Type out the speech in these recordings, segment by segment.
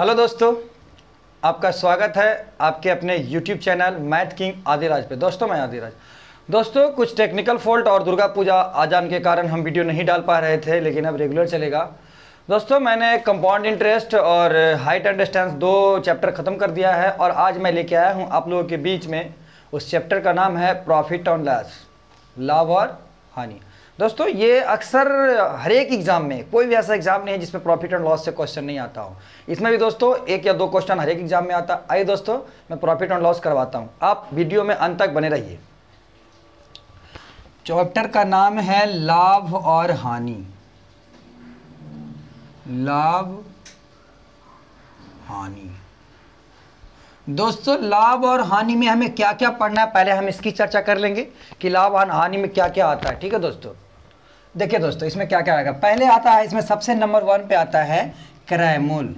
Hello दोस्तों, आपका स्वागत है आपके अपने YouTube channel math king Adiraj पे। दोस्तों मैं आदिराज। दोस्तों कुछ टेक्निकल फॉल्ट और दुर्गा पूजा आजान के कारण हम वीडियो नहीं डाल पा रहे थे, लेकिन अब रेगुलर चलेगा। दोस्तों मैंने कंपाउंड इंटरेस्ट और हाइट एंड डिस्टेंस दो चैप्टर ख़त्म कर दिया है और आज मैं लेके आया हूँ आप लोगों के बीच में। उस चैप्टर का नाम है प्रॉफिट एंड लॉस, लाभ और हानि। दोस्तों ये अक्सर हर एक एग्जाम में, कोई भी ऐसा एग्जाम नहीं है जिसमें प्रॉफिट एंड लॉस से क्वेश्चन नहीं आता हो। इसमें भी दोस्तों एक या दो क्वेश्चन हर एक एग्जाम में आता है। आइए दोस्तों मैं प्रॉफिट एंड लॉस करवाता हूं, आप वीडियो में अंत तक बने रहिए। चैप्टर का नाम है लाभ और हानि। लाभ हानि। दोस्तों लाभ और हानि में हमें क्या क्या पढ़ना है, पहले हम इसकी चर्चा कर लेंगे कि लाभ और हानि में क्या क्या आता है। ठीक है दोस्तों, देखिए दोस्तों इसमें क्या क्या आएगा। पहले आता है, इसमें सबसे नंबर 1 पे आता है क्रय मूल्य।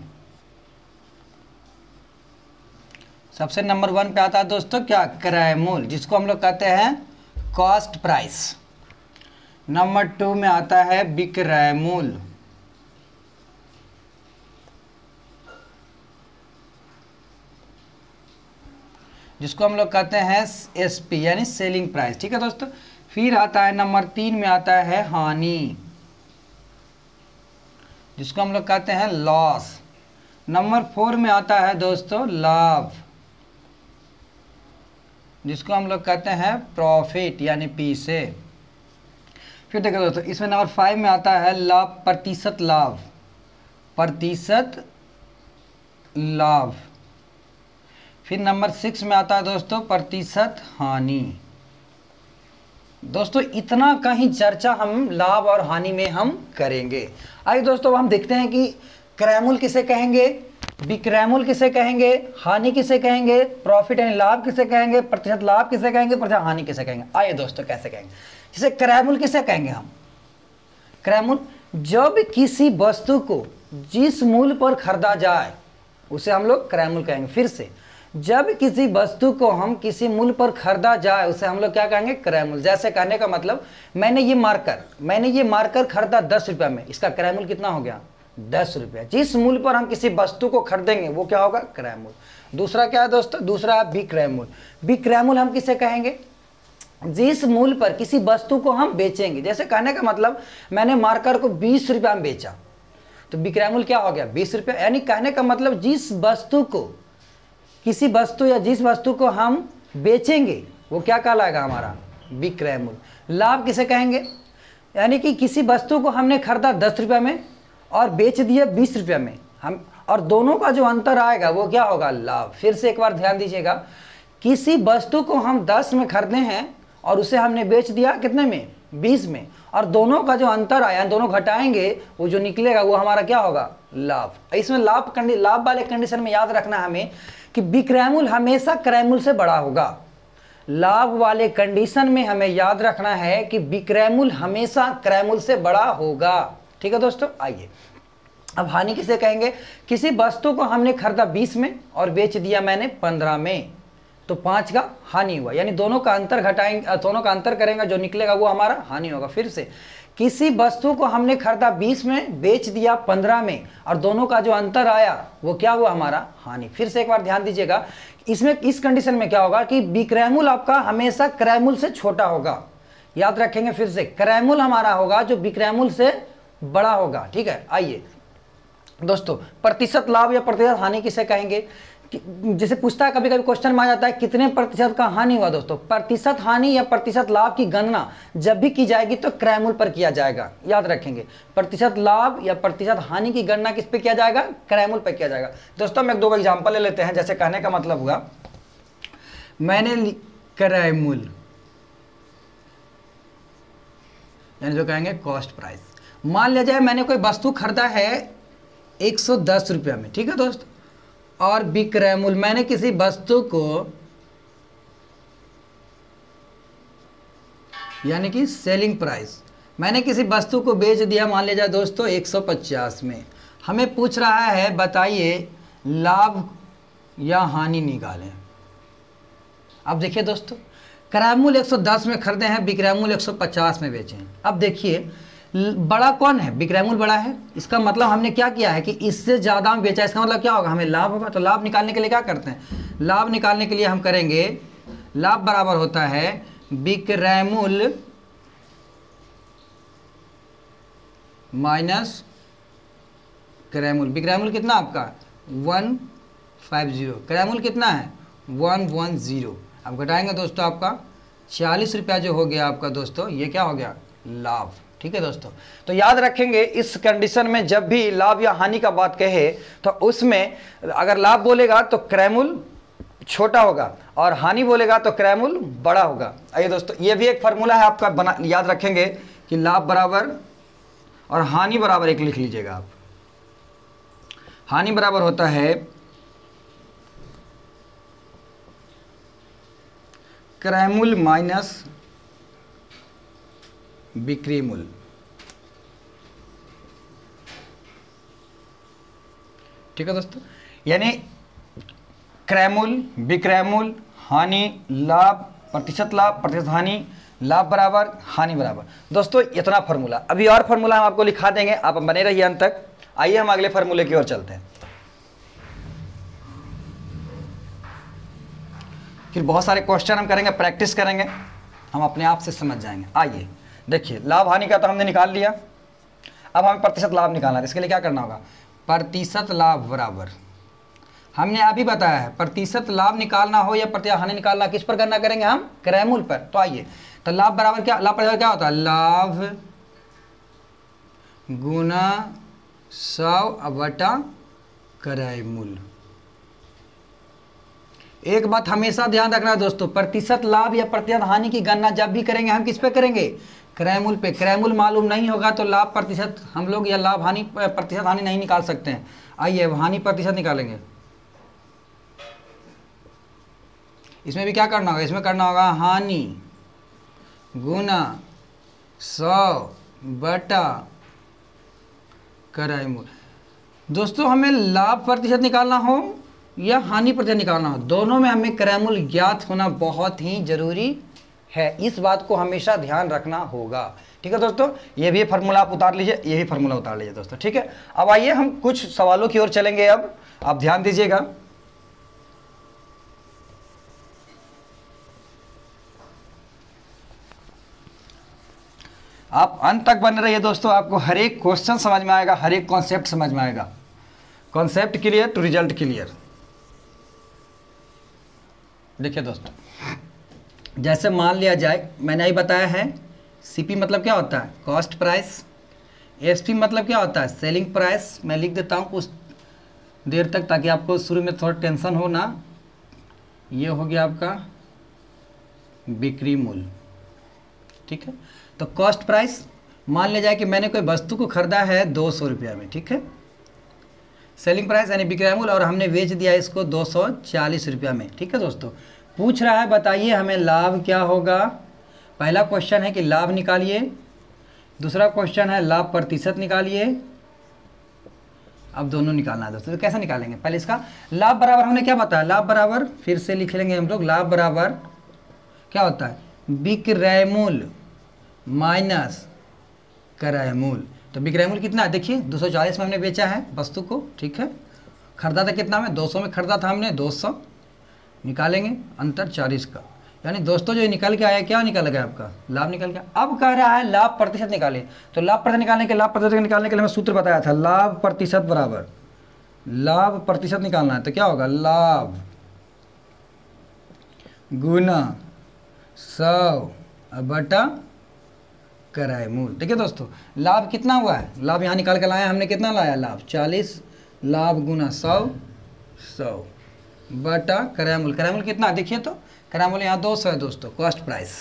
सबसे नंबर 1 पे आता है दोस्तों क्या, क्रय मूल्य, जिसको हम लोग कहते हैं कॉस्ट प्राइस। नंबर 2 में आता है विक्रय मूल्य। जिसको हम लोग कहते हैं एसपी यानी सेलिंग प्राइस। ठीक है दोस्तों, फिर आता है नंबर 3 में आता है हानि, जिसको हम लोग कहते हैं लॉस। नंबर 4 में आता है दोस्तों लाभ, जिसको हम लोग कहते हैं प्रॉफिट यानी पी से। फिर देखो दोस्तों इसमें नंबर 5 में आता है लाभ, प्रतिशत लाभ। प्रतिशत लाभ। फिर नंबर 6 में आता है दोस्तों प्रतिशत हानि। दोस्तों इतना कहीं चर्चा हम लाभ और हानि में हम करेंगे। आइए दोस्तों हम देखते हैं कि क्रय मूल्य किसे कहेंगे, विक्रय मूल्य किसे कहेंगे, हानि किसे कहेंगे, प्रॉफिट यानी लाभ किसे कहेंगे, प्रतिशत लाभ किसे कहेंगे, प्रतिशत हानि किसे कहेंगे। आइए दोस्तों कैसे कहेंगे। जैसे क्रय मूल्य किसे कहेंगे हम, क्रय मूल्य जब किसी वस्तु को जिस मूल्य पर खरीदा जाए उसे हम लोग क्रय मूल्य कहेंगे। फिर से, जब किसी वस्तु को हम किसी मूल्य पर खरीदा जाए उसे हम लोग क्या कहेंगे, क्रय मूल्य। जैसे कहने का मतलब मैंने ये मार्कर खरीदा 10 रुपये में, इसका क्रय मूल्य कितना हो गया, 10 रुपये। जिस मूल्य पर हम किसी वस्तु को खरीदेंगे वो क्या होगा, क्रय मूल्य। दूसरा क्या है दोस्तों, दूसरा है विक्रय मूल्य। विक्रय मूल्य हम किसे कहेंगे, जिस मूल्य पर किसी वस्तु को हम बेचेंगे। जैसे कहने का मतलब मैंने मार्कर को 20 रुपये में बेचा तो विक्रय मूल्य क्या हो गया, 20 रुपये। यानी कहने का मतलब जिस वस्तु को, किसी वस्तु या जिस वस्तु को हम बेचेंगे वो क्या कहलाएगा, हमारा विक्रय मूल्य। लाभ किसे कहेंगे, यानी कि किसी वस्तु को हमने खरीदा 10 रुपये में और बेच दिया 20 रुपये में, हम और दोनों का जो अंतर आएगा वो क्या होगा, लाभ। फिर से एक बार ध्यान दीजिएगा, किसी वस्तु को हम 10 में खरीदे हैं और उसे हमने बेच दिया कितने में, 20 में, और दोनों का जो अंतर आया, दोनों घटाएंगे, वो जो निकलेगा वो हमारा क्या होगा, लाभ। इसमें लाभ वाले कंडीशन में याद रखना हमें कि विक्रय मूल्य हमेशा क्रय मूल्य से बड़ा होगा। लाभ वाले कंडीशन में हमें याद रखना है कि विक्रय मूल्य हमेशा क्रय मूल्य से बड़ा होगा। ठीक है दोस्तों, आइए अब हानि किसे कहेंगे। किसी वस्तु को हमने खरीदा 20 में और बेच दिया मैंने 15 में, तो 5 का हानि हुआ। यानी दोनों का अंतर घटाएंगे, दोनों का अंतर करेंगे, जो निकलेगा वो हमारा हानि होगा। फिर से, किसी वस्तु को हमने खरीदा 20 में, बेच दिया 15 में, और दोनों का जो अंतर आया वो क्या हुआ, हमारा हानि। फिर से एक बार ध्यान दीजिएगा, इसमें इस कंडीशन में क्या होगा कि विक्रय मूल्य आपका हमेशा क्रय मूल्य से छोटा होगा। याद रखेंगे, फिर से क्रय मूल्य हमारा होगा जो विक्रय मूल्य से बड़ा होगा। ठीक है, आइए दोस्तों प्रतिशत लाभ या प्रतिशत हानि किसे कहेंगे। जैसे पूछता है कभी कभी क्वेश्चन में आ जाता है कितने प्रतिशत का हानि हुआ। दोस्तों प्रतिशत हानि या प्रतिशत लाभ की गणना जब भी की जाएगी तो क्रय मूल्य पर किया जाएगा। याद रखेंगे, प्रतिशत लाभ या प्रतिशत हानि की गणना किस पे किया जाएगा, क्रय मूल्य पर किया जाएगा। दोस्तों हम एक दो एग्जांपल ले लेते हैं। जैसे कहने का मतलब हुआ मैंने क्रय मूल्य यानी जो कहेंगे कॉस्ट प्राइस। मान लिया जाए मैंने कोई वस्तु खरीदा है 110 रुपये में, ठीक है दोस्त, और विक्रय मूल्य मैंने किसी वस्तु को यानी कि सेलिंग प्राइस मैंने किसी वस्तु को बेच दिया, मान लिया जाए दोस्तों 150 में। हमें पूछ रहा है बताइए लाभ या हानि निकालें। अब देखिए दोस्तों, क्रय मूल्य 110 में खरीदे हैं, विक्रय मूल्य 150 में बेचे हैं। अब देखिए बड़ा कौन है, बिक्रैमुल बड़ा है। इसका मतलब हमने क्या किया है कि इससे ज़्यादा हम बेचा, इसका मतलब क्या होगा, हमें लाभ होगा। तो लाभ निकालने के लिए क्या करते हैं, लाभ निकालने के लिए हम करेंगे, लाभ बराबर होता है बिक्रैमुल माइनस क्रैमुल। बिक्रैमुल कितना आपका 150, क्रैमुल कितना है 110। अब घटाएंगे दोस्तों आपका 40 रुपया जो हो गया आपका दोस्तों, ये क्या हो गया, लाभ। ठीक है दोस्तों, तो याद रखेंगे इस कंडीशन में जब भी लाभ या हानि का बात कहे तो उसमें अगर लाभ बोलेगा तो क्रैमुल छोटा होगा और हानि बोलेगा तो क्रैमुल बड़ा होगा। आइए दोस्तों, ये भी एक फार्मूला है आपका, बना याद रखेंगे कि लाभ बराबर और हानि बराबर एक लिख लीजिएगा आप। हानि बराबर होता है क्रैमुल माइनस बिक्रीमुल। ठीक है दोस्तों, यानी क्रैमुल, बिक्रैमुल, हानि, लाभ, प्रतिशत लाभ, प्रतिशत हानि, लाभ बराबर हानि बराबर। दोस्तों इतना फार्मूला, अभी और फार्मूला हम आपको लिखा देंगे, आप बने रहिए अंत तक। आइए हम अगले फार्मूले की ओर चलते हैं। फिर बहुत सारे क्वेश्चन हम करेंगे, प्रैक्टिस करेंगे, हम अपने आप से समझ जाएंगे। आइए देखिए, लाभ हानि का तो हमने निकाल लिया, अब हमें प्रतिशत लाभ निकालना है। इसके लिए क्या करना होगा, प्रतिशत लाभ बराबर, हमने अभी बताया है प्रतिशत लाभ निकालना हो या प्रतिशत हानि निकालना, किस पर गणना करेंगे हम, क्रैमुल पर। तो आइए, तो लाभ बराबर क्या, लाभ बराबर क्या होता है, लाभ गुना 100 बटा क्रैमुल। एक बात हमेशा ध्यान रखना दोस्तों, प्रतिशत लाभ या प्रतिशत हानि की गणना जब भी करेंगे हम किस पे करेंगे, क्रैमुल पे। क्रैमुल मालूम नहीं होगा तो लाभ प्रतिशत हम लोग या लाभ हानि प्रतिशत हानि नहीं निकाल सकते हैं। आइए हानि प्रतिशत निकालेंगे। इसमें भी क्या करना होगा, इसमें करना होगा हानि गुना 100 बटा क्रैमुल। दोस्तों हमें लाभ प्रतिशत निकालना हो या हानि प्रतिशत निकालना हो, दोनों में हमें क्रैमुल ज्ञात होना बहुत ही जरूरी है। इस बात को हमेशा ध्यान रखना होगा। ठीक है दोस्तों, ये भी फार्मूला आप उतार लीजिए, ये भी फार्मूला उतार लीजिए दोस्तों। ठीक है, अब आइए हम कुछ सवालों की ओर चलेंगे। अब आप ध्यान दीजिएगा, आप अंत तक बने रहिए दोस्तों, आपको हर एक क्वेश्चन समझ में आएगा, हर एक कॉन्सेप्ट समझ में आएगा। Concept clear to result clear. देखिए दोस्तों, जैसे मान लिया जाए, मैंने अभी बताया है सीपी मतलब क्या होता है, कॉस्ट प्राइस, एसपी मतलब क्या होता है, सेलिंग प्राइस। मैं लिख देता हूँ कुछ देर तक ताकि आपको शुरू में थोड़ा टेंशन हो ना। ये हो गया आपका बिक्री मूल्य। ठीक है, तो कॉस्ट प्राइस, मान लिया जाए कि मैंने कोई वस्तु को खरीदा है 200 रुपया में। ठीक है, सेलिंग प्राइस यानी बिक्री मूल्य, और हमने बेच दिया इसको 240 रुपया में। ठीक है दोस्तों, पूछ रहा है बताइए हमें लाभ क्या होगा। पहला क्वेश्चन है कि लाभ निकालिए, दूसरा क्वेश्चन है लाभ प्रतिशत निकालिए। अब दोनों निकालना है दोस्तों, तो कैसे निकालेंगे, पहले इसका लाभ बराबर हमने क्या बताया, लाभ बराबर फिर से लिख लेंगे हम लोग, लाभ बराबर क्या होता है, बिक्रय मूल्य माइनस क्रय मूल्य। तो बिक्रय मूल्य कितना है, देखिए 240 में हमने बेचा है वस्तु को। ठीक है, खरीदा था कितना में, 200 में खरीदा था हमने, 200 निकालेंगे अंतर 40 का, यानी दोस्तों जो निकल के आया, क्या निकल गया आपका, लाभ निकल गया। अब कह रहा है लाभ प्रतिशत निकाले, तो लाभ प्रतिशत निकालने के लिए हमें सूत्र बताया था, लाभ प्रतिशत बराबर, लाभ प्रतिशत निकालना है तो क्या होगा, लाभ गुना 100 बटा क्रय मूल्य। देखिए दोस्तों, लाभ कितना हुआ है, लाभ यहाँ निकाल के लाया हमने, कितना लाया, लाभ 40, लाभ गुना 100 बटा क्रय मूल्य। क्रय मूल्य कितना देखिए, तो क्रय मूल्य यहाँ 200 है दोस्तों, कॉस्ट प्राइस।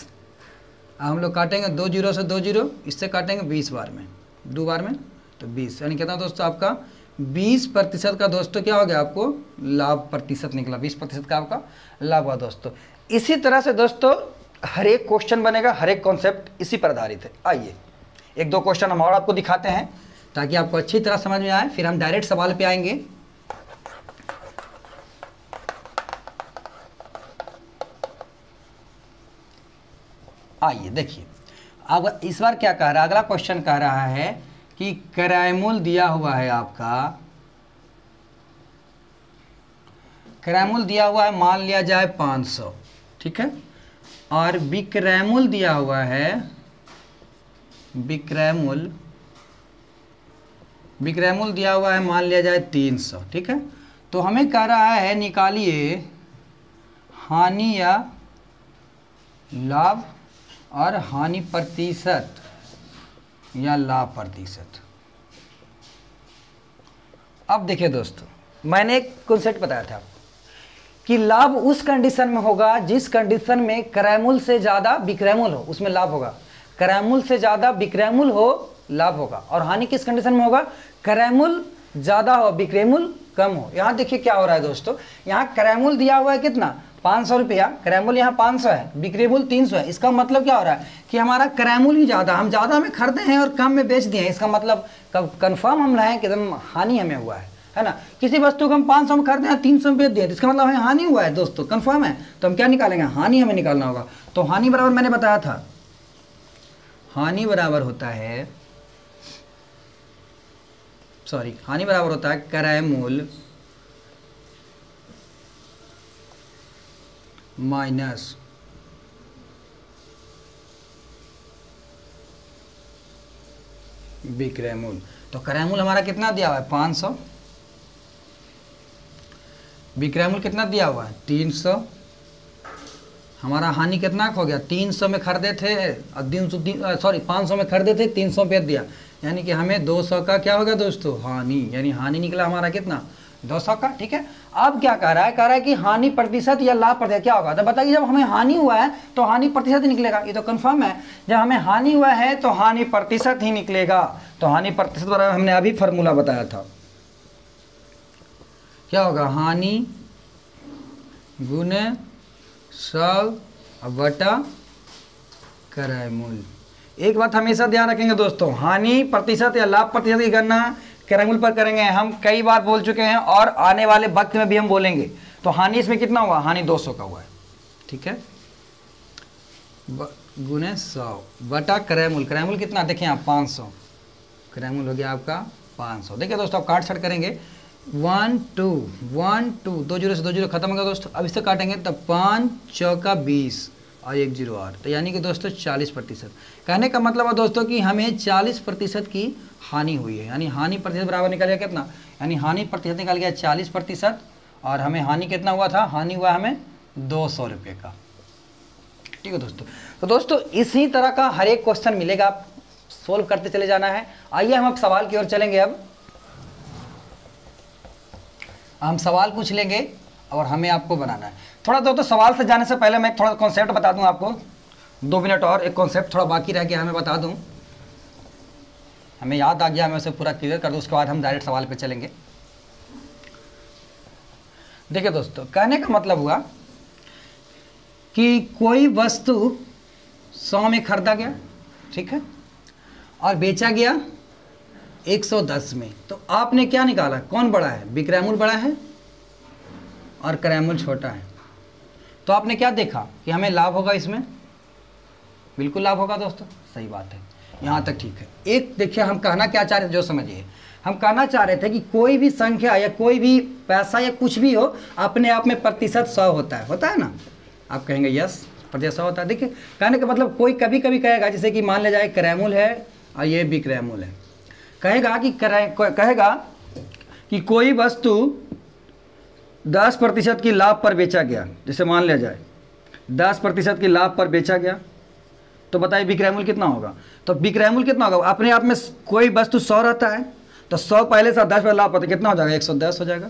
अब हम लोग काटेंगे 2 जीरो से 2 जीरो, इससे काटेंगे 20 बार में, 2 बार में तो 20, यानी कितना दोस्तों आपका 20% का दोस्तों क्या हो गया, आपको लाभ प्रतिशत निकला, 20% का आपका लाभ हुआ दोस्तों। इसी तरह से दोस्तों हर एक क्वेश्चन बनेगा, हर एक कॉन्सेप्ट इसी पर आधारित है। आइए एक दो क्वेश्चन हम और आपको दिखाते हैं ताकि आपको अच्छी तरह समझ में आए, फिर हम डायरेक्ट सवाल पे आएंगे। आइए देखिए, अब इस बार क्या कह रहा है, अगला क्वेश्चन कह रहा है कि क्रय मूल्य दिया हुआ है आपका, क्रय मूल्य दिया हुआ है, मान लिया जाए 500, ठीक है, और विक्रय मूल्य दिया हुआ है, विक्रय मूल्य दिया हुआ है, मान लिया जाए 300, ठीक है। तो हमें कह रहा है निकालिए हानि या लाभ और हानि प्रतिशत या लाभ प्रतिशत। अब देखिए दोस्तों, मैंने एक कॉन्सेप्ट बताया था कि लाभ उस कंडीशन में होगा जिस कंडीशन में क्रय मूल्य से ज़्यादा विक्रय मूल्य हो, उसमें लाभ होगा। क्रय मूल्य से ज़्यादा विक्रय मूल्य हो, लाभ होगा। और हानि किस कंडीशन में होगा, क्रय मूल्य ज़्यादा हो विक्रय मूल्य कम हो। यहाँ देखिए क्या हो रहा है दोस्तों, यहाँ क्रय मूल्य दिया हुआ है कितना, 500 रुपया, क्रय मूल्य यहाँ 500 है, विक्रय मूल्य 300 है। इसका मतलब क्या हो रहा है कि हमारा क्रय मूल्य ही ज़्यादा, हम ज़्यादा में खरीदे हैं और कम में बेच दिए हैं। इसका मतलब कन्फर्म हम रहें कि एकदम हानि हमें हुआ है ना। किसी वस्तु को हम 500 में खरीदे हैं, 300 में बेच दिए, तो इसका मतलब हमें हानि हुआ है दोस्तों, कन्फर्म है। तो हम क्या निकालेंगे, हानि हमें निकालना होगा। तो हानि बराबर मैंने बताया था, हानि बराबर होता है, सॉरी, हानि बराबर होता है क्रय मूल्य माइनस विक्रय मूल्य। तो क्रय मूल्य हमारा कितना दिया हुआ है, 500, विक्रय मूल्य कितना दिया हुआ है, 300। हमारा हानि कितना हो गया, 300 में खरीदे थे और 500 में खरीदे थे, 300 बेच दिया, यानी कि हमें 200 का क्या हो गया दोस्तों, हानि। यानी हानि निकला हमारा कितना, 200 का, ठीक है। अब क्या कह रहा है कि हानि प्रतिशत या लाभ प्रतिशत क्या होगा। तो बताइए, जब हमें हानि हुआ है तो हानि प्रतिशत ही निकलेगा, ये तो कंफर्म है। जब हमें हानि हुआ है तो हानि प्रतिशत ही निकलेगा। तो हानि प्रतिशत बराबर हमने अभी फार्मूला बताया था, क्या होगा, हानि गुने 100 बटा क्रय मूल्य। एक बात हमेशा ध्यान रखेंगे दोस्तों, हानि प्रतिशत या लाभ प्रतिशत की गणना क्रय मूल्य पर करेंगे। हम कई बार बोल चुके हैं और आने वाले वक्त में भी हम बोलेंगे। तो हानि इसमें कितना हुआ, हानि 200 का हुआ है, ठीक है, गुने 100 बटा क्रय मूल्य। क्रय मूल्य कितना, देखिए आप 500, क्रय मूल्य हो गया आपका 500। देखिए दोस्तों, आप काट छट करेंगे, 1 2 1 2, 2 जीरो से 2 जीरो खत्म होगा दोस्तों। अब इससे काटेंगे तब 5 चौका 20 और 1 0 8, तो यानी कि दोस्तों 40%। कहने का मतलब है दोस्तों कि हमें 40% की हानि हुई है। यानी हानि प्रतिशत बराबर निकल गया कितना, यानी हानि प्रतिशत निकल गया 40%, और हमें हानि कितना हुआ था, हानि हुआ हमें 200 रुपये का, ठीक है दोस्तों। तो दोस्तों इसी तरह का हर एक क्वेश्चन मिलेगा, आप सोल्व करते चले जाना है। आइए हम अब सवाल की ओर चलेंगे। अब हम सवाल पूछ लेंगे और हमें आपको बनाना है। थोड़ा दोस्तों सवाल से जाने से पहले मैं थोड़ा कॉन्सेप्ट बता दूं आपको, 2 मिनट और, एक कॉन्सेप्ट थोड़ा बाकी रह गया, हमें बता दूं, हमें याद आ गया, मैं उसे पूरा क्लियर कर दूं, उसके बाद हम डायरेक्ट सवाल पे चलेंगे। देखिए दोस्तों, कहने का मतलब हुआ कि कोई वस्तु 100 में खरीदा गया, ठीक है, और बेचा गया 110 में। तो आपने क्या निकाला, कौन बड़ा है, विक्रय मूल्य बड़ा है और क्रय मूल्य छोटा है। तो आपने क्या देखा कि हमें लाभ होगा, इसमें बिल्कुल लाभ होगा दोस्तों, सही बात है, यहाँ तक ठीक है। एक देखिए, हम कहना क्या चाह रहे थे, जो समझिए, हम कहना चाह रहे थे कि कोई भी संख्या या कोई भी पैसा या कुछ भी हो, अपने आप में प्रतिशत 100 होता है ना। आप कहेंगे यस, प्रतिशत 100 होता है। देखिए, कहने का मतलब कोई कभी कभी कहेगा, जैसे कि मान लिया जाए क्रय मूल्य है और ये विक्रय मूल्य है, कहेगा कि कोई वस्तु 10% की लाभ पर बेचा गया, जैसे मान लिया जाए 10% की लाभ पर बेचा गया, तो बताइए विक्रय मूल्य कितना होगा। तो विक्रय मूल्य कितना होगा, अपने आप में कोई वस्तु 100 रहता है, तो 100 पहले से 10 पर लाभ होता है, कितना हो जाएगा, 110 हो जाएगा।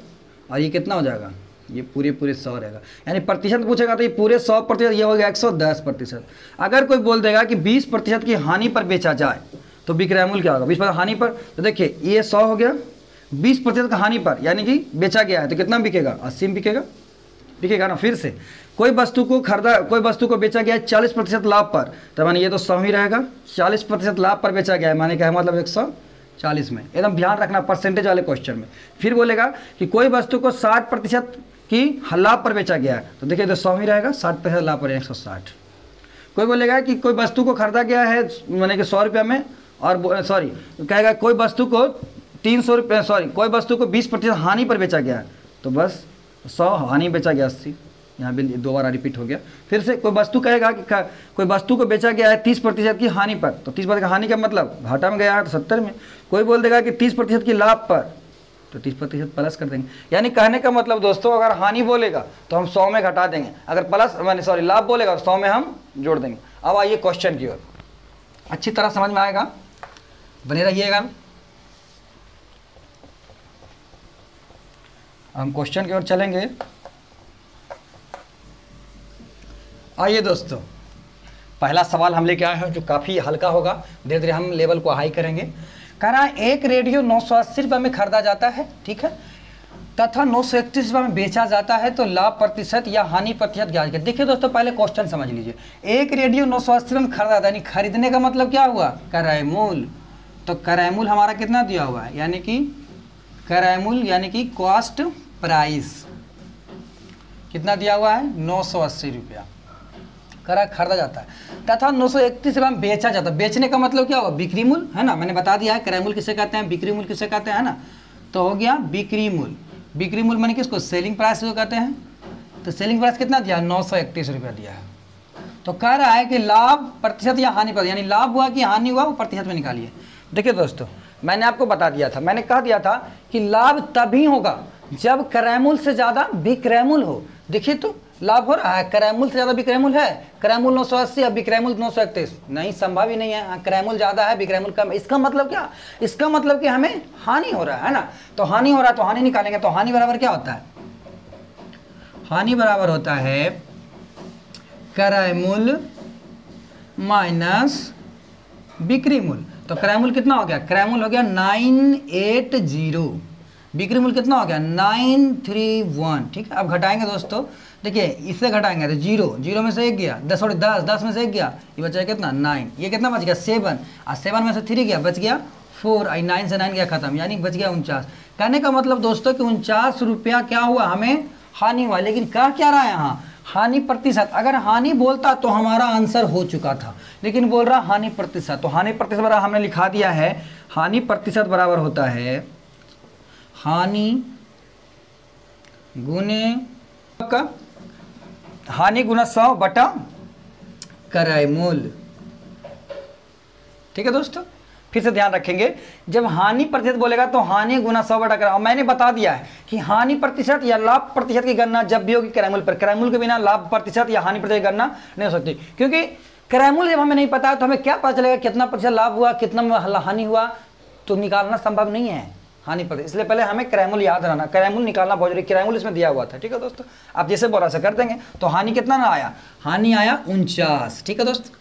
और ये कितना हो जाएगा, ये पूरे 100 रहेगा। यानी प्रतिशत पूछेगा तो ये पूरे 100%, ये हो गया 110%। अगर कोई बोल देगा कि 20% की हानि पर बेचा जाए, तो विक्रय मूल्य क्या होगा, 20% हानि पर। तो देखिए ये 100 हो गया, 20% का हानि पर, यानी कि बेचा गया है, तो कितना बिकेगा, 80 में बिकेगा ना। फिर से कोई वस्तु को बेचा गया है 40% लाभ पर, तो माने ये तो 100 ही रहेगा। 40% लाभ पर बेचा गया है, माने क्या है, मतलब 140 में। एकदम ध्यान रखना परसेंटेज वाले क्वेश्चन में। फिर बोलेगा कि कोई वस्तु को 60% की लाभ पर बेचा गया है, तो देखिए तो 100 ही रहेगा, 60% लाभ पर 160। कोई बोलेगा कि कोई वस्तु को खरीदा गया है माने कि 100 रुपया में, और सॉरी कहेगा कोई वस्तु को 300 रुपये, सॉरी कोई वस्तु को 20% हानि पर बेचा गया है, तो बस 100 हानि बेचा गया 80, यहाँ भी दोबारा रिपीट हो गया। फिर से कोई वस्तु कहेगा कि कोई वस्तु को बेचा गया है 30% की हानि पर, तो 30% हानि का मतलब घाटा में गया है तो 70 में। कोई बोल देगा कि 30% की लाभ पर, तो 30% प्लस कर देंगे। यानी कहने का मतलब दोस्तों, अगर हानि बोलेगा तो हम 100 में घटा देंगे, अगर प्लस माने सॉरी लाभ बोलेगा तो 100 में हम जोड़ देंगे। अब आइए क्वेश्चन की ओर, अच्छी तरह समझ में आएगा, बने रहिएगा। हम क्वेश्चन की ओर चलेंगे। आइए दोस्तों, पहला सवाल हम लेके आए हैं जो काफ़ी हल्का होगा, धीरे धीरे हम लेवल को हाई करेंगे। कह रहा है एक रेडियो 980 रुपये में खरीदा जाता है, ठीक है, तथा 931 रुपये में बेचा जाता है, तो लाभ प्रतिशत या हानि प्रतिशत ज्ञात करें। देखिए दोस्तों, पहले क्वेश्चन समझ लीजिए। एक रेडियो 980 रुपये में खरीदा था, यानी खरीदने का मतलब क्या हुआ, क्रय मूल्य। तो क्रय मूल्य हमारा कितना दिया हुआ है, यानी कि क्रय मूल्य यानी कि कॉस्ट प्राइस कितना दिया हुआ है, 980 रुपया खरीदा जाता है, तथा 931 रुपये में बेचा जाता है। बेचने का मतलब क्या हुआ, बिक्री मूल्य, है ना, मैंने बता दिया है। क्रय मूल्य किसे कहते हैं, बिक्री मूल्य किसे कहते हैं, है ना, तो हो गया बिक्री मूल्य। बिक्री मूल्य माने किसको, सेलिंग प्राइस जो कहते हैं। तो सेलिंग प्राइस कितना दिया, 931 रुपया दिया है। तो कह रहा है कि लाभ प्रतिशत या हानि प्रतिशत, यानी लाभ हुआ कि हानि हुआ वो प्रतिशत में निकालिए। देखिए दोस्तों, मैंने आपको बता दिया था, मैंने कह दिया था कि लाभ तभी होगा जब क्रय मूल्य से ज़्यादा विक्रय मूल्य हो। देखिए तो लाभ हो रहा है, क्रय मूल्य से ज़्यादा विक्रय मूल्य है, क्रय मूल्य 980 और विक्रय मूल्य 931, नहीं, संभव ही नहीं है। क्रय मूल्य ज़्यादा है, विक्रय मूल्य कम। इसका मतलब क्या, इसका मतलब कि हमें हानि हो रहा है ना, तो हानि हो रहा है तो हानि निकालेंगे। तो हानि बराबर क्या होता है, हानि बराबर होता है क्रय मूल्य माइनस बिक्री मूल्य। तो क्रय मूल्य कितना हो गया, क्रय मूल्य हो गया 980, बिक्री मूल्य कितना हो गया 931, ठीक है। अब घटाएंगे दोस्तों, देखिए इससे घटाएंगे तो 0 में से 1 गया, 10 में से 1 गया, ये बचा कितना 9, ये कितना बच गया 7, और 7 में से 3 गया, बच गया 4, और 9 से 9 गया खत्म, यानी बच गया 49। कहने का मतलब दोस्तों कि 49 रुपया क्या हुआ, हमें हानि हुआ। लेकिन कह क्या रहा है यहाँ, हानि प्रतिशत। अगर हानि बोलता तो हमारा आंसर हो चुका था, लेकिन बोल रहा हानि प्रतिशत। तो हानि प्रतिशत बराबर हमने लिखा दिया है, हानि प्रतिशत बराबर होता है हानि गुना 100 बटा क्रय मूल्य, ठीक है दोस्तों। फिर से ध्यान रखेंगे, जब हानि प्रतिशत बोलेगा तो हानि गुना 100 बटा क्रय। मैंने बता दिया है कि हानि प्रतिशत या लाभ प्रतिशत की गणना जब भी होगी क्रय मूल्य पर, क्रय मूल्य के बिना लाभ प्रतिशत या हानि प्रतिशत की गणना नहीं हो सकती। क्योंकि क्रय मूल्य जब हमें नहीं पता है तो हमें क्या पता चलेगा कितना प्रतिशत लाभ हुआ, कितना हानि हुआ, तो निकालना संभव नहीं है हानि प्रतिशत। इसलिए पहले हमें क्रय मूल्य याद रहना, क्रय मूल्य निकालना बहुत जरूरी। क्रय मूल्य इसमें दिया हुआ था, ठीक है दोस्तों। आप जैसे बोला से कर देंगे। तो हानि कितना ना आया, हानि आया 49, ठीक है दोस्त,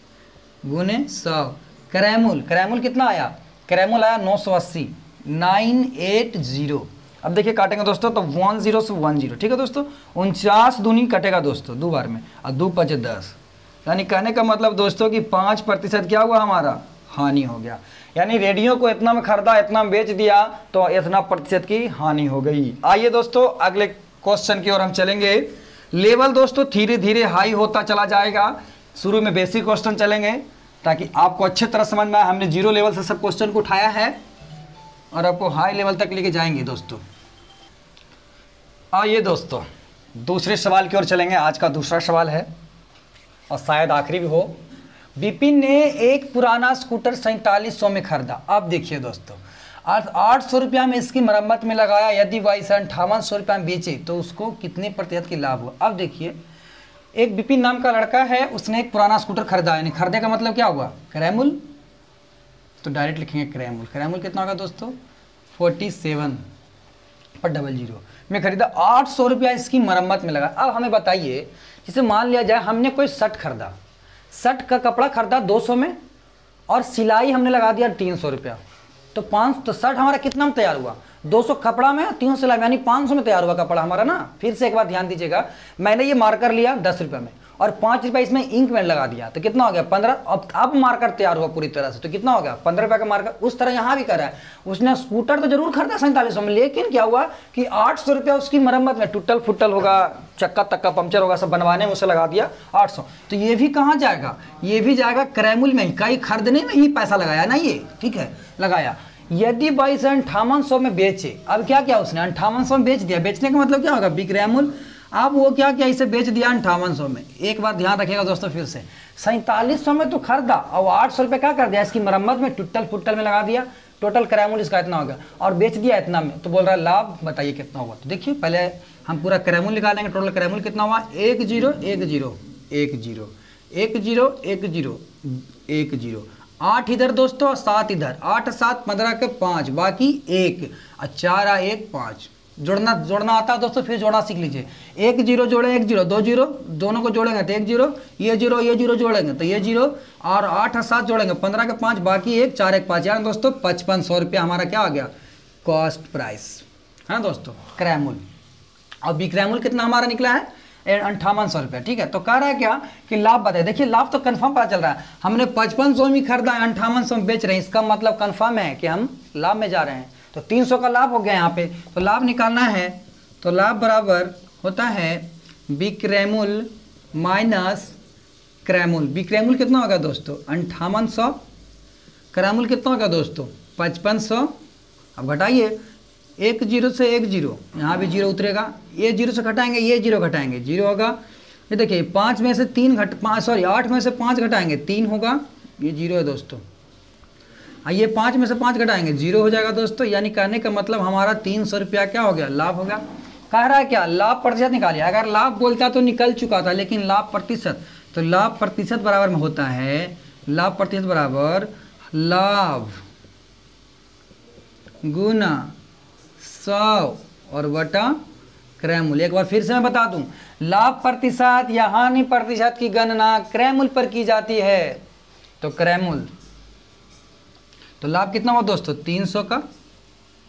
गुने 100। क्रय मूल्य कितना आया, क्रय मूल्य आया 980, 980। अब देखिए काटेंगे दोस्तों तो 10 से 10, ठीक है दोस्तों। 49 दूनी कटेगा दोस्तों 2 बार में, और 2 5 10, यानी कहने का मतलब दोस्तों कि 5% क्या हुआ हमारा, हानि हो गया। यानी रेडियो को इतना में खरीदा, इतना में बेच दिया, तो इतना प्रतिशत की हानि हो गई। आइए दोस्तों अगले क्वेश्चन की ओर हम चलेंगे। लेवल दोस्तों धीरे धीरे हाई होता चला जाएगा। शुरू में बेसिक क्वेश्चन चलेंगे ताकि आपको अच्छे तरह समझ में आए। हमने 0 लेवल से सब क्वेश्चन को उठाया है और आपको हाई लेवल तक लेके जाएंगे दोस्तों। आइए दोस्तों दूसरे सवाल की ओर चलेंगे। आज का दूसरा सवाल है और शायद आखिरी भी हो। विपिन ने एक पुराना स्कूटर 4700 में खरीदा। अब देखिए दोस्तों, 800 रुपया में इसकी मरम्मत में लगाया, यदि वह इसे 5800 रुपया में बेचे तो उसको कितने प्रतिशत की लाभ हुआ। अब देखिए, एक विपिन नाम का लड़का है, उसने एक पुराना स्कूटर खरीदा, यानी खरीदने का मतलब क्या हुआ, क्रय मूल्य। तो डायरेक्ट लिखेंगे क्रय मूल्य। क्रय मूल्य कितना होगा दोस्तों, 47/00 में खरीदा, 800 रुपया इसकी मरम्मत में लगा। अब हमें बताइए, जैसे मान लिया जाए हमने कोई शर्ट खरीदा, शर्ट का कपड़ा खरीदा 200 में और सिलाई हमने लगा दिया 300 रुपया, तो 500, तो शर्ट हमारा कितना में तैयार हुआ, 200 कपड़ा में 300 सिलाई में, यानी 500 में तैयार हुआ कपड़ा हमारा ना। फिर से एक बार ध्यान दीजिएगा, मैंने ये मार्कर लिया 10 रुपये में और 5 रुपये इसमें इंक में लगा दिया तो कितना हो गया 15। अब मार्कर तैयार हुआ पूरी तरह से तो कितना हो गया 15 रुपये का मार्कर। उस तरह यहाँ भी कर रहा है, उसने स्कूटर तो जरूर खरीदा 4700 में, लेकिन क्या हुआ कि 800 रुपया उसकी मरम्मत में, टूटल फुटल होगा, चक्का तक्का पंचर होगा, सब बनवाने में उसे लगा दिया 800। तो ये भी कहाँ जाएगा, ये भी जाएगा क्रैमुल में ही, कई खरीदने में ही पैसा लगाया ना ये, ठीक है लगाया। यदि भाई से 5800 में बेचे, अब क्या किया उसने 5800 में बेच दिया, बेचने का मतलब क्या होगा बिक्रैमुल, अब वो क्या किया इसे बेच दिया 5800 में। एक बार ध्यान रखिएगा दोस्तों फिर से, 4700 में तो खरीदा और 800 रुपये क्या कर दिया इसकी मरम्मत में, टुटल फुटल में लगा दिया, टोटल क्रैमुल इसका इतना हो गया और बेच दिया इतना में। तो बोल रहा है लाभ बताइए कितना हुआ। तो देखिए पहले हम पूरा क्रैमुल निकालेंगे, टोटल क्रैमुल कितना हुआ 1 0 1 0 1 0 1 0 1 0 1 0, 8 इधर दोस्तों और 7 इधर, 8 7 15 के 5 बाकी 1 और 4 आ 1 5। जोड़ना आता है दोस्तों, फिर जोड़ना सीख लीजिए। 1 0 जोड़े 1 0 2 0, दोनों को जोड़ेंगे तो 1 0, ये 0 जोड़ेंगे तो ये 0 और 8 और 7 जोड़ेंगे 15 के 5 बाकी 1 4 1 5। यार दोस्तों 5500 रुपया हमारा क्या आ गया कॉस्ट प्राइस है ना दोस्तों क्रैमुल। और बिक्रैमुल कितना हमारा निकला है 5800 रुपया, ठीक है। तो कह रहा है क्या कि लाभ बताए, देखिए लाभ तो कंफर्म पता चल रहा है, हमने 5500 में खरीदा है 5800 में बेच रहे हैं, इसका मतलब कंफर्म है कि हम लाभ में जा रहे हैं। तो 300 का लाभ हो गया यहाँ पे, तो लाभ निकालना है तो लाभ बराबर होता है बिक्रैमुल माइनस क्रैमुल। बिक्रैमुल कितना होगा दोस्तों 5800, क्रैमुल कितना होगा दोस्तों 5500। अब घटाइए 1 0 से 1 0, यहाँ भी 0 उतरेगा, ये 0 से घटाएंगे ये 0 घटाएंगे 0 होगा। ये देखिए 5 में से 3 8 में से 5 घटाएंगे 3 होगा, ये 0 है दोस्तों। ये 5 में से 5 घटाएंगे 0 हो जाएगा दोस्तों। यानी कहने का मतलब हमारा 300 रुपया क्या हो गया लाभ हो गया। कह रहा है क्या लाभ प्रतिशत निकालिए, अगर लाभ बोलता तो निकल चुका था, लेकिन लाभ प्रतिशत, तो लाभ प्रतिशत बराबर में होता है लाभ प्रतिशत बराबर लाभ गुना 100 और बटा क्रैमुल। एक बार फिर से मैं बता दूं, लाभ प्रतिशत या हानि प्रतिशत की गणना क्रैमुल पर की जाती है। तो क्रैमुल तो लाभ कितना हुआ दोस्तों 300 का,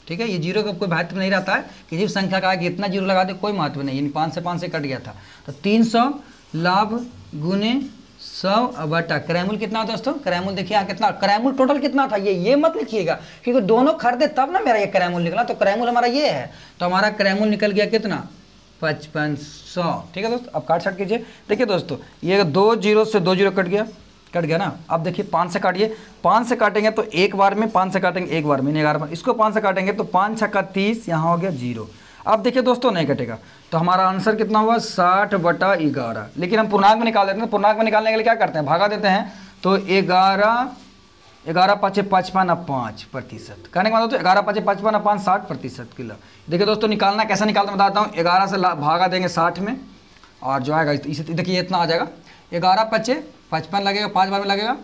ठीक है। ये 0 का कोई महत्व नहीं रहता है, किसी संख्या का कि इतना 0 लगा दे कोई महत्व नहीं, यानी 5 से कट गया था। तो 300 लाभ गुने 100 बटा क्रैमुल कितना है दोस्तों, क्रैमुल देखिए यहाँ कितना, क्रैमुल टोटल कितना था ये मत लिखिएगा क्योंकि दोनों खरीदे तब ना मेरा ये क्रैमुल निकला। तो क्रैमुल हमारा ये है, तो हमारा क्रैमुल निकल गया कितना 5500, ठीक है दोस्तों। अब काट छाट कीजिए, देखिए दोस्तों ये 2 0 से 2 0 कट गया ना। अब देखिए 5 से काटिए, 5 से काटेंगे तो एक बार में, 5 से काटेंगे एक बार में, 11 बार, इसको 5 से काटेंगे तो 5 6 30, यहाँ हो गया 0। अब देखिए दोस्तों नहीं कटेगा, तो हमारा आंसर कितना हुआ 60 बटा 11। लेकिन हम पूर्णांक में निकाल देते हैं, तो पूर्णांक में निकालने के लिए क्या करते हैं भागा देते हैं। तो 11 5 55 अब 5%, कहने का मतलब तो 11 5 55 अब 5 60% किलो। देखिए दोस्तों निकालना कैसे निकालते हैं बताता हूँ। 11 से भागा देंगे 60 में और जो आएगा इसे देखिए इतना आ जाएगा, 11 5 55 लगेगा, 5 बार में लगेगा,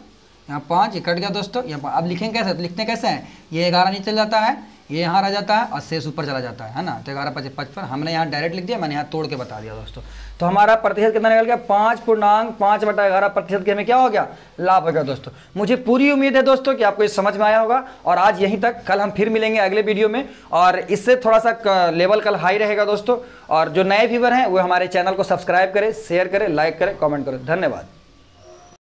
यहाँ 5 ये कट गया दोस्तों। यहाँ अब लिखेंगे कैसे, तो लिखते कैसे हैं, ये 11 नीचे चल जाता है, ये यहाँ रह जाता है और शेष ऊपर चला जाता है ना। तो 11 5 55 हमने यहाँ डायरेक्ट लिख दिया, मैंने यहाँ तोड़ के बता दिया दोस्तों। तो हमारा प्रतिशत कितना निकल गया 5.5 बटा 11% के हमें क्या हो गया लाभ हो गया दोस्तों। मुझे पूरी उम्मीद है दोस्तों कि आपको ये समझ में आया होगा। और आज यहीं तक, कल हम फिर मिलेंगे अगले वीडियो में और इससे थोड़ा सा लेवल कल हाई रहेगा दोस्तों। और जो नए व्यूअर हैं वो हमारे चैनल को सब्सक्राइब करें, शेयर करें, लाइक करें, कॉमेंट करें। धन्यवाद।